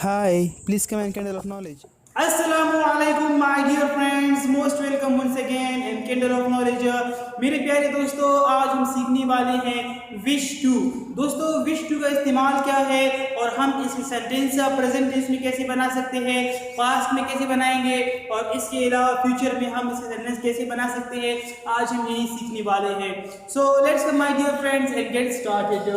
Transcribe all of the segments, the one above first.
Hi, please come and candle of knowledge. Assalamu alaikum my dear friends, most welcome once again in Kindle of Knowledge। मेरे प्यारे दोस्तों, आज हम सीखने वाले हैं विश टू। दोस्तों, विश टू का इस्तेमाल क्या है और हम इस सेंटेंस प्रेजेंट टेंस में कैसे बना सकते हैं, पास्ट में कैसे बनाएंगे और इसके अलावा फ्यूचर में हम इसे सेंटेंस कैसे बना सकते हैं, आज हम यही सीखने वाले हैं। So let's my dear friends and get started.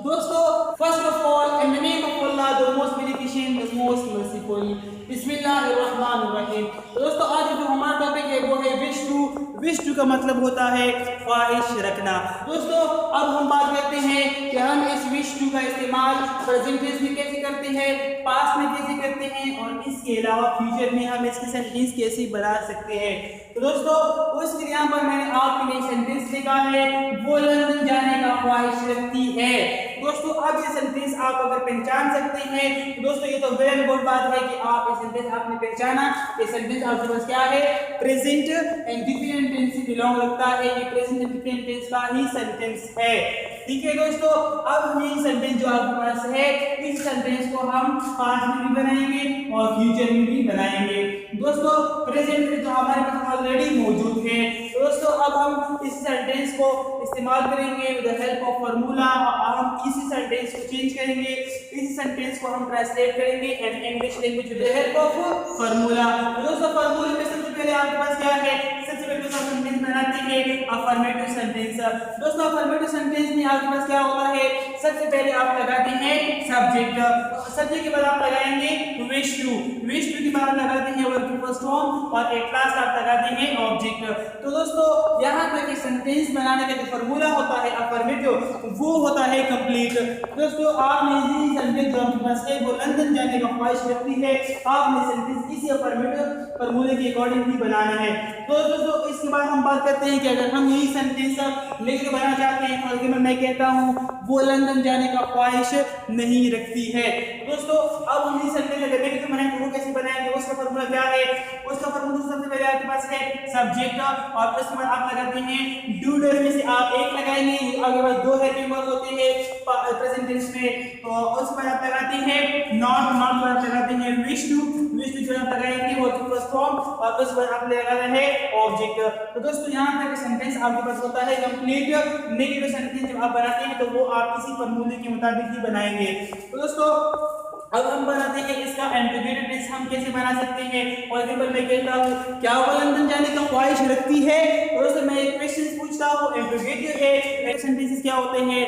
दोस्तों, first of all in the name of Allah the most beneficent the most merciful, बिस्मिल्लाहिर्रहमानिर्रहीम। तो दोस्तों, आज जो हमारा टॉपिक है वो है विश टू। विश टू का मतलब होता है ख्वाहिश रखना। दोस्तों, अब हम बात करते हैं कि हम इस विश टू का इस्तेमाल प्रेजेंट टेंस में कैसे करते हैं, पास्ट में कैसे करते हैं और इसके अलावा फ्यूचर में हम इसके सेंटेंस कैसे बना सकते हैं। तो दोस्तों, उसके लिए यहाँ पर मैंने आपके लिए सेंटेंस लिखा है, वो लंदन जाने का ख्वाहिश रखती है। दोस्तों, अब ये सेंटेंस आप अगर पहचान सकते हैं तो दोस्तों ये तो वेरी गुड बात है कि आप ये सेंटेंस आपने पहचाना। ये सेंटेंस आपके पास क्या है, प्रेजेंट इंडिफिनिट टेंस से बिलोंग रखता है। ये प्रेजेंट इंडिफिनिट टेंस का ही सेंटेंस है। ठीक है दोस्तों, अब ये सेंटेंस जो आपके पास है, इस सेंटेंस को हम पास्ट में भी बनाएंगे और फ्यूचर में भी बनाएंगे। दोस्तों, प्रेजेंट में तो हमारे पास ऑलरेडी मौजूद है। दोस्तों, अब हम इस सेंटेंस को इस्तेमाल करेंगे with the help of formula. हम इसी सेंटेंस को चेंज करेंगे, इसी सेंटेंस को हम ट्रांसलेट करेंगे in English language with the help of formula. दोस्तों, फार्मूले में सबसे पहले आपके पास क्या है, सबसे पहले तो सेंटेंस बनाते हैं अफर्मेटिव सेंटेंस। दोस्तों, अफर्मेटिव सेंटेंस में आपके पास क्या होता है, सबसे पहले आप लगाते हैं सब्जेक्ट। सब्जेक्ट के बाद आप लगाएंगे विश टू। विश टू के बाद लगाते हैं वर्ब की फर्स्ट फॉर्म और एट लास्ट आप लगाते हैं ऑब्जेक्ट। तो दोस्तों, यहाँ पर एक सेंटेंस बनाने का जो फार्मूला होता है अफर्मेटिव, वो होता है कंप्लीट। दोस्तों, आपने इसी सेंटेंस जो आपके पास है वो लंदन जाने का ख्वाहिश रखती है, आपने सेंटेंस इसी अफर्मेटिव फार्मूले के अकॉर्डिंग ही बनाना है। तो दोस्तों, इसके बाद हम बात करते हैं कि अगर हम यही सेंटेंस लेकर बनाना चाहते हैं, फॉर एग्जांपल मैं कहता हूँ वो लंदन जाने का ख्वाहिश नहीं रखती है। दोस्तों, अब हम यही सेंटेंस अगर नेगेटिव बनाएंगे वो कैसे बनाएंगे, उसका फार्मूला क्या है, उसका फार्मूला सबसे पहले आपके पास है सब्जेक्ट और उसके बाद आप लगाते हैं डू डज में से आप एक लगाएंगे, आपके पास दो हेल्पिंग वर्ब होते हैं प्रेजेंट टेंस में। तो उसके बाद आप लगाते हैं नॉट, नॉट पर आप लगाते हैं विश टू, विश टू जो आप लगाएंगे वो फर्स्ट फॉर्म और उसके बाद आप लगा रहे हैं ऑब्जेक्ट। तो दोस्तों, यहाँ तक सेंटेंस आपके पास होता है कंप्लीट। नेगेटिव सेंटेंस जब आप बनाते हैं तो वो आप इसी फार्मूले के मुताबिक ही बनाएंगे। तो दोस्तों, अब हम बनाते हैं इसका इंटीग्रेटेड टेंस हम कैसे बना सकते हैं। फॉर एग्जांपल मैं कहता हूँ क्या वो लंदन जाने का ख्वाहिश रखती है। तो दोस्तों, मैं एक क्वेश्चन पूछता हूँ, इंटीग्रेटिव है, सेंटेंसेस क्या होते हैं,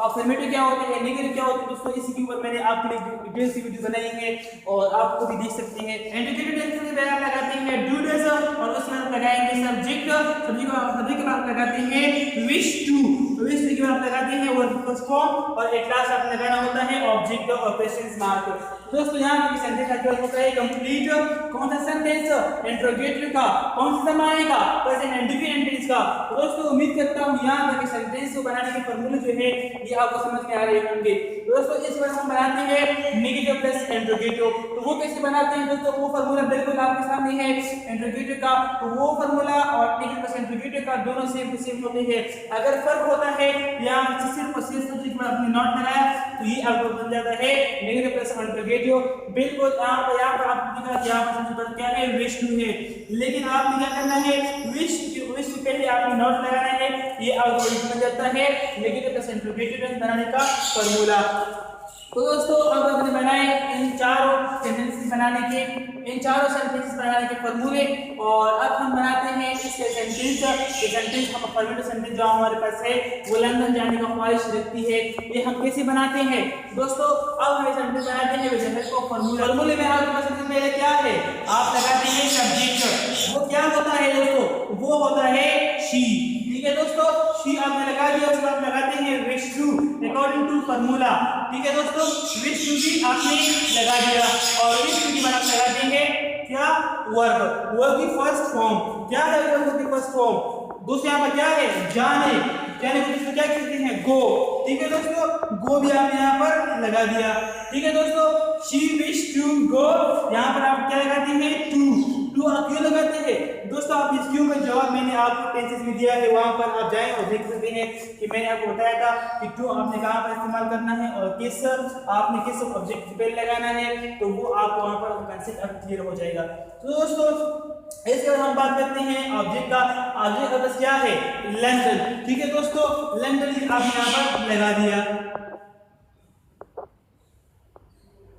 अफर्मेटिव क्या होते हैं, नेगेटिव क्या होते हैं। दोस्तों, इसी के ऊपर मैंने आपके लिए डिटेल से वीडियो बनाई है और आपको भी देख सकते हैं। इंटीग्रेटेड टेंस में पहले आप लगाते हैं डू डज और उसके बाद लगाएंगे सब्जेक्ट, सब्जेक्ट के बाद लगाते हैं विश टू, विश टू के बाद लगाते हैं वर्ब फर्स्ट फॉर्म और एट लास्ट आप लगाना होता है ऑब्जेक्ट और क्वेश्चन मार्क। दोस्तों, यहाँ पे सेंटेंस का होता है कंप्लीट। कौन सा सेंटेंस, इंट्रोगेटिव का, कौन सा जमाने का, प्रेजेंट इंडिफिनिट टेंस का। दोस्तों, उम्मीद करता हूँ यहाँ तक सेंटेंस को बनाने के फार्मूले जो है ये आपको समझ में आ रहे होंगे। दोस्तों, इस बार हम बनाते हैं नेगेटिव प्लस इंट्रोगेटिव। तो वो कैसे बनाते हैं दोस्तों, वो फार्मूला बिल्कुल आपके सामने है इंट्रोगेटिव का। तो वो फार्मूला और नेगेटिव प्लस इंट्रोगेटिव का दोनों सेम टू सेम होते हैं। अगर फर्क होता है या सिर्फ सब्जेक्ट में आपने नॉट लगाया तो ये आपको बन जाता है नेगेटिव प्लस इंट्रोगेटिव। बिल्कुल यहाँ पर आपको दिखा कि यहाँ पर सबसे बड़ा क्या है, विश टू है। लेकिन आपने क्या करना है, विश से पहले आपने नॉट लगाना है, ये आपको बन जाता है नेगेटिव प्लस इंट्रोगेटिव बनाने का फार्मूला। तो दोस्तों, अब हमने बनाए इन चारों सेंटेंसेस बनाने के फार्मूले और अब हम बनाते हैं इसके सेंटेंस हम अफर्मेटिव सेंटेंस जो हमारे पास है वो लंदन जाने का ख्वाहिश रखती है, ये हम कैसे बनाते हैं। दोस्तों, अब हम सेंटेंस बनाते हैं विद द हेल्प ऑफ फार्मूले में आपके पास सबसे पहले क्या है, आप लगाते हैं सब्जेक्ट। वो क्या होता है दोस्तों, वो होता है शी। ठीक है दोस्तों, शी आपने लगा दिया, उसके बाद लगाते हैं wish to according to formula. ठीक है दोस्तों, विश टू भी आपने लगा दिया और विश टू के बाद आप लगाते हैं क्या, वर्ब की फर्स्ट फॉर्म। क्या है वर्ब की फर्स्ट फॉर्म, दोस्तों यहाँ पर क्या है, जाने, जाने को क्या कहते हैं, गो। ठीक है दोस्तों, गो भी आपने यहाँ पर लगा दिया। ठीक है दोस्तों, शी विश टू गो, यहाँ पर आप क्या लगाते हैं, टू टू आप क्यों लगाते हैं दोस्तों? आप इस क्यों का जवाब मैंने आपको टेंसेस में दिया है, वहां पर आप जाएं और देख सकते हैं कि मैंने आपको बताया था कि टू आपने कहां पर इस्तेमाल करना है और किस आपने किस ऑब्जेक्ट पे लगाना है, तो वो आप वहां पर कंसेप्ट अब क्लियर हो जाएगा। तो दोस्तों इसके बाद हम बात करते हैं ऑब्जेक्ट का। ऑब्जेक्ट का बस क्या है? लंदन। ठीक है दोस्तों, लंदन आपने यहां पर लगा दिया।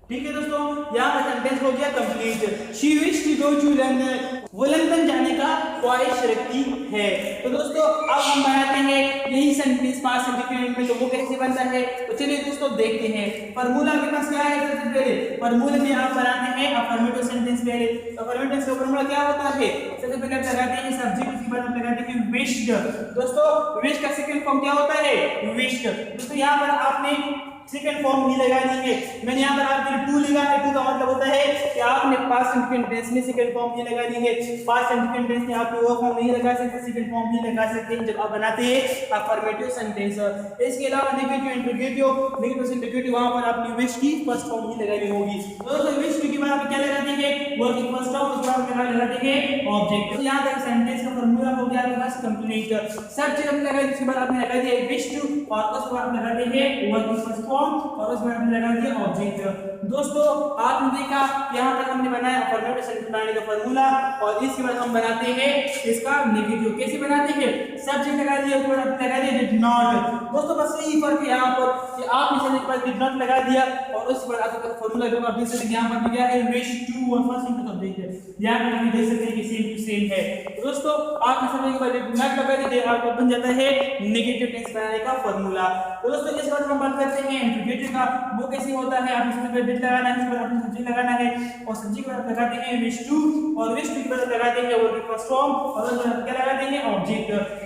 ठीक है दोस्तों, यहाँ पर सेंटेंस हो गया complete. She wish to go to London, वो लंदन जाने का ख्वाहिश रखती है। तो दोस्तों अब हम बनाते हैं यही सेंटेंस पास्ट इंडिफिनिट में, तो वो कैसे बनता है तो चलिए दोस्तों देखते हैं। फार्मूला के पास क्या है? सबसे पहले फार्मूले में आप बनाते हैं अफर्मेटिव सेंटेंस। पहले अफर्मेटिव का फार्मूला क्या होता है? सबसे पहले आप लगाते हैं सब्जेक्ट, उसके बाद आप लगाते हैं विश्ड। दोस्तों विश का सेकंड फॉर्म क्या होता है? विश्ड। दोस्तों यहाँ पर आपने सेकंड फॉर्म नहीं लगानी है, मैंने यहाँ पर आपके लिए टू लिखा है। टू का मतलब होता है कि आपने पास्ट इंडिफिनिट टेंस में सेकंड फॉर्म नहीं लगानी है। पास्ट इंडिफिनिट टेंस में आप वो फॉर्म नहीं लगा सकते, सेकंड फॉर्म नहीं लगा सकते जब आप बनाते हैं अफर्मेटिव सेंटेंस। इसके अलावा नेगेटिव इंटरोगेटिव वहां पर आपने विश की फर्स्ट फॉर्म ही लगानी होगी। दोस्तों विश के बाद आप क्या लगाते हैं? वर्ब की फर्स्ट फॉर्म, उसके बाद लगाते हैं ऑब्जेक्ट। तो यहाँ तक सेंटेंस का फार्मूला हो गया आपके पास कंप्लीट। सब्जेक्ट आपने लगा दिया, उसके बाद आपने लगा दिया विश टू और उसके बाद लगाते हैं वर्ब की फर्स्ट और उसमें हमने लगा दिया ऑब्जेक्ट। दोस्तों आपने देखा यहाँ पर हमने बनाया अफर्मेटिव सेंटेंस बनाने का फार्मूला और इसके बाद हम बनाते हैं इसका नेगेटिव। कैसे बनाते हैं? सब्जेक्ट लगा दिया, उसके बाद आपने लगा दिया डिड नॉट। दोस्तों बस यही फर्क है यहाँ पर कि आपने सब्जेक्ट के बाद डिड नॉट लगा दिया और उसके बाद आपका फार्मूला जो आप देख सकते हैं यहाँ पर क्या है? विश टू और फर्स्ट इंटू सब्जेक्ट है। यहाँ पर आप देख सकते हैं कि सेम टू सेम है। दोस्तों आपने सब्जेक्ट के बाद डिड नॉट लगा दिया, आपको बन जाता है नेगेटिव टेंस बनाने का फार्मूला। तो दोस्तों इसके बाद हम बात करते हैं इंटरोगेटिव का। वो कैसे होता है? आपने सबसे पहले डिड लगाना है, उसके बाद आपने सब्जेक्ट लगाना है और सब्जेक्ट के बाद लगाते हैं विश टू और विश टू के बाद लगाते हैं वर्ब की फर्स्ट फॉर्म और उसके बाद क्या लगाते हैं? ऑब्जेक्ट।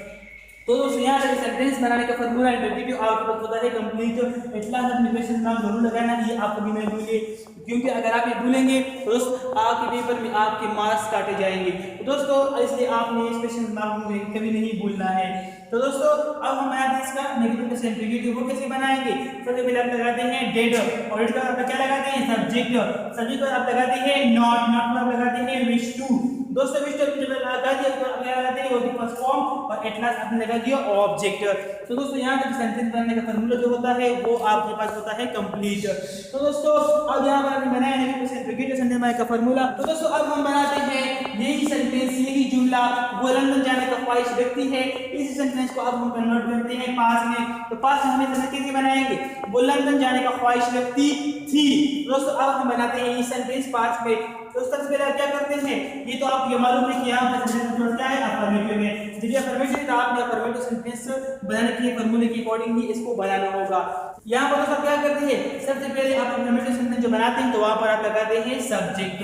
तो दोस्तों यहाँ से सेंटेंस बनाने का फार्मूला इंटरोगेटिव आपके पास होता है कंप्लीट। इतना क्वेश्चन नाम जरूर लगाना, ये आप कभी नहीं भूलिए, क्योंकि अगर आप ये भूलेंगे तो दोस्तों आपके पेपर में आपके मार्क्स काटे जाएंगे। तो दोस्तों इसलिए आपने इस क्वेश्चन नाम कभी नहीं भूलना है। तो दोस्तों अब हम बनाते हैं इसका नेगेटिव इंटरोगेटिव। वो कैसे बनाएंगे? सबसे पहले आप लगाते हैं डेड और डेड का आप क्या लगाते हैं? सब्जेक्ट। सब्जेक्ट पर आप लगाते हैं नॉट, नॉट पर आप लगाते हैं विश टू। दोस्तों विश टू जब लगा दिया तो आप लगाते हैं वर्ब फर्स्ट फॉर्म और एट लास्ट आपने लगा दिया ऑब्जेक्ट। तो दोस्तों यहाँ तक सेंटेंस बनाने का फार्मूला जो होता है वो आपके पास होता है कंप्लीट। तो दोस्तों अब यहाँ पर हमने बनाया नेगेटिव इंटरोगेटिव सेंटेंस बनाने का फार्मूला। तो दोस्तों अब हम बनाते हैं यही सेंटेंस, यही जुमला, वो लंदन जाने का ख्वाहिश व्यक्ति है। इसी सेंटेंस को अब हम कन्वर्ट करते हैं पास्ट में। तो पास्ट में हमें कैसे बनाएंगे? वो लंदन जाने का ख्वाहिश व्यक्ति थी। दोस्तों अब हम बनाते हैं ये सेंटेंस पास्ट में। तो सबसे पहले आप क्या करते हैं? ये तो आपको मालूम है कि यहाँ पर सेंटेंस जोड़ता है अफर्मेटिव में। जब ये अफर्मेटिव था आपने अफर्मेटिव सेंटेंस बनाने के फार्मूले के अकॉर्डिंग ही इसको बनाना होगा। यहाँ पर दोस्तों क्या करते हैं? सबसे पहले आप अफर्मेटिव सेंटेंस जो बनाते हैं तो वहां पर आप लगाते हैं सब्जेक्ट।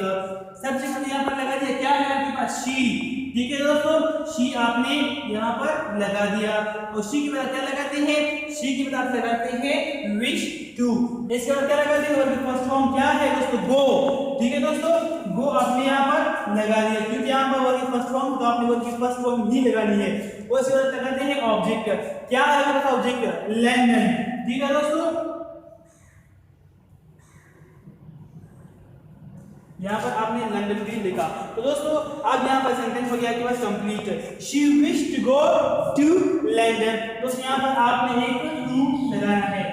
सब्जेक्ट यहाँ पर लगा दिया, क्या है आपके पास? शी। ठीक है दोस्तों, शी आपने यहाँ पर लगा दिया और शी के बाद क्या लगाते हैं? शी के बाद लगाते हैं विश टू। इसके बाद क्या लगाते हैं? वर्ब फर्स्ट फॉर्म क्या है दोस्तों? गो। ठीक है दोस्तों, गो आपने यहाँ पर लगा दिया, क्योंकि यहाँ पर वर्ब फर्स्ट फॉर्म तो आपने वर्ब की फर्स्ट फॉर्म ही लगानी है। उसके बाद लगाते हैं ऑब्जेक्ट। क्या है आपका ऑब्जेक्ट? लंदन। ठीक है दोस्तों, यहाँ पर आपने लंदन भी लिखा। तो दोस्तों अब यहाँ पर सेंटेंस हो गया आपके पास complete. She wish to go to London. दोस्तों यहाँ पर आपने एक टू लगाना है।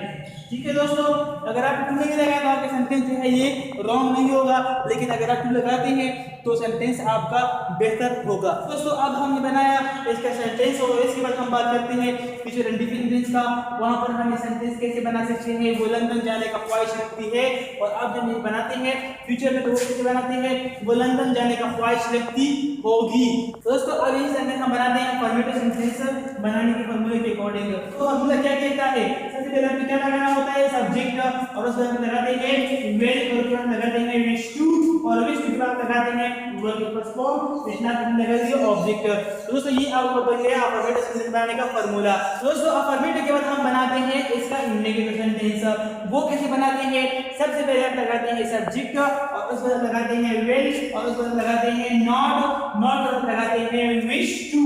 ठीक है दोस्तों, अगर आप टू नहीं लगाए तो आपका सेंटेंस जो है ये रॉन्ग नहीं होगा, लेकिन अगर आप टू लगाते हैं तो सेंटेंस आपका बेहतर होगा। दोस्तों अब हमने बनाया इसका सेंटेंस और इसके बाद हम बात करते हैं फ्यूचर इंडिफिनिट का। वहां पर हम सेंटेंस कैसे बना सकते हैं? वो लंदन जाने का ख्वाहिश रखती है। और अब जब ये बनाते हैं फ्यूचर में तो वो कैसे बनाते हैं? वो लंदन जाने का ख्वाहिश रखती होगी। दोस्तों अब ये सेंटेंस हम बनाते हैं अफर्मेटिव सेंटेंस बनाने के फार्मूले के अकॉर्डिंग। तो फार्मूला क्या कहता है? सबसे पहले आपको क्या लगाना होता है? सब्जेक्ट और उसके बाद लगाते हैं वेल और उसके बाद लगाते हैं विश टू और विश के बाद लगाते हैं वर्ब की फर्स्ट फॉर्म, इसना लगा दिया ऑब्जेक्ट। तो दोस्तों ये आपको बन गया अफर्मेटिव सेंटेंस बनाने का फार्मूला। दोस्तों अफर्मेटिव के बाद हम बनाते हैं इसका नेगेटिव सेंटेंस। सेंटेंस वो कैसे बनाते हैं? सबसे पहले आप लगाते हैं सब्जेक्ट और उसके बाद लगाते हैं विल और उसके बाद लगाते हैं नॉट, नॉट और लगाते हैं विश टू,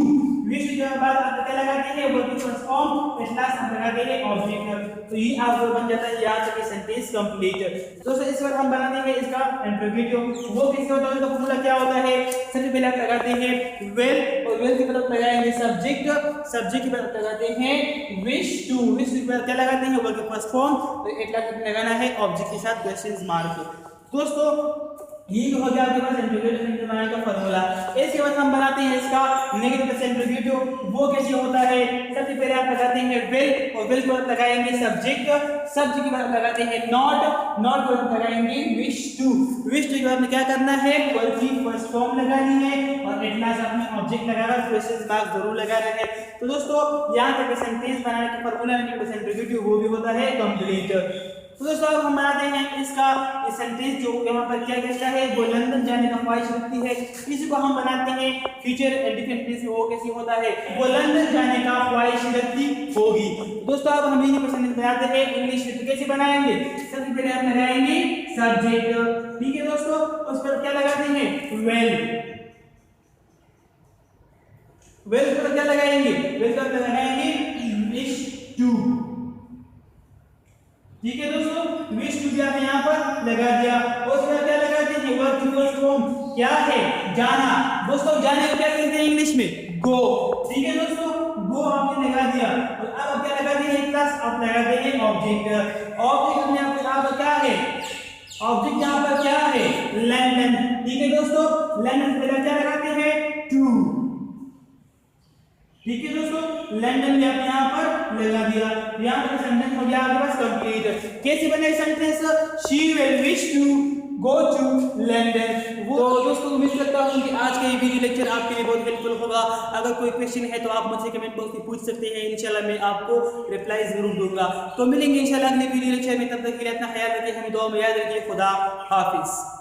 विश के बाद आप क्या लगाते हैं? वर्ब फर्स्ट फॉर्म, इस लास्ट आप लगाते हैं ऑब्जेक्ट। तो ये आपको बन जाता है यहाँ तक सेंटेंस कंप्लीट। दोस्तों इस बार हम बनाते हैं इसका इंट्रोगेटिव। वो कैसे होता है? उसका फॉर्मूला क्या होता है? सबसे पहले आप लगाते हैं विल और विल के बाद आप लगाएंगे सब्जेक्ट, सब्जेक्ट के बाद आप लगाते हैं विश टू, विश के बाद क्या लगाते हैं? वर्ब फर्स्ट फॉर्म, तो एक लाख लगाना है ऑब्जेक्ट के साथ क्वेश्चन मार्क। दोस्तों ये हो गया आपके पास इंट्रोगेटिव सेंटेंस बनाने का फॉर्मूला। इसके बाद हम बनाते हैं इसका नेगेटिव इंट्रोगेटिव। वो कैसे होता है? सबसे पहले आप लगाते हैं विल और विल के बाद लगाएंगे सब्जेक्ट, सब्जेक्ट के बाद लगाते हैं नॉट, नॉट के बाद लगाएंगे विश टू, विश टू के बाद में क्या करना है? वर्ब की फर्स्ट फॉर्म लगानी है और एट लास्ट आपने ऑब्जेक्ट लगाकर क्वेश्चन मार्क जरूर लगाना है। तो दोस्तों यहाँ तक सेंटेंस बनाने का फॉर्मूला नेगेटिव इंट्रोगेटिव वो भी होता है कंप्लीट। तो दोस्तों अब हम बनाते हैं इसका सेंटेंस जो यहाँ पर क्या कहता है? वो लंदन जाने का ख्वाहिश रखती है, इसी को हम बनाते हैं फ्यूचर इंडिफिनिट टेंस में। वो कैसे होता है? वो लंदन जाने का ख्वाहिश रखती होगी। दोस्तों अब हम यही सेंटेंस बनाते हैं इंग्लिश में। तो कैसे बनाएंगे? सबसे पहले हम लगाएंगे सब्जेक्ट, ठीक है दोस्तों, उस पर क्या लगाते हैं? वेल, वेल पर क्या लगाएंगे? वेल पर लगाएंगे विश टू, ठीक है दोस्तों, विश टू भी आपने यहाँ पर लगा दिया। और उसका क्या लगाते हैं? वर्ब की फर्स्ट फॉर्म क्या है? जाना। दोस्तों जाने को क्या कहते हैं इंग्लिश में? गो, ठीक है दोस्तों, गो आपने लगा दिया। और अब आप क्या लगाते हैं? प्लस आप लगाते हैं ऑब्जेक्ट, ऑब्जेक्ट में आपके यहाँ पर क्या है? ऑब्जेक्ट यहाँ पर क्या है? लंदन, ठीक है दोस्तों, लंदन पहले क्या लगाते हैं? टू, ठीक है दोस्तों, लंदन भी आपने यहाँ पर लगा दिया। यहाँ पर सेंटेंस हो गया आपके पास कंप्लीट। कैसे बने sentence? She will wish to go to London. तो दोस्तों उम्मीद करता हूँ कि आज का ये वीडियो लेक्चर आपके लिए बहुत हेल्पफुल होगा। अगर कोई क्वेश्चन है तो आप मुझसे कमेंट बॉक्स में पूछ सकते हैं, इंशाल्लाह मैं आपको रिप्लाई जरूर दूंगा। तो मिलेंगे इंशाल्लाह अगले वीडियो लेक्चर में, तब तक के लिए अपना ख्याल रखिए, हमें दुआ में याद रखिए। खुदा हाफिज।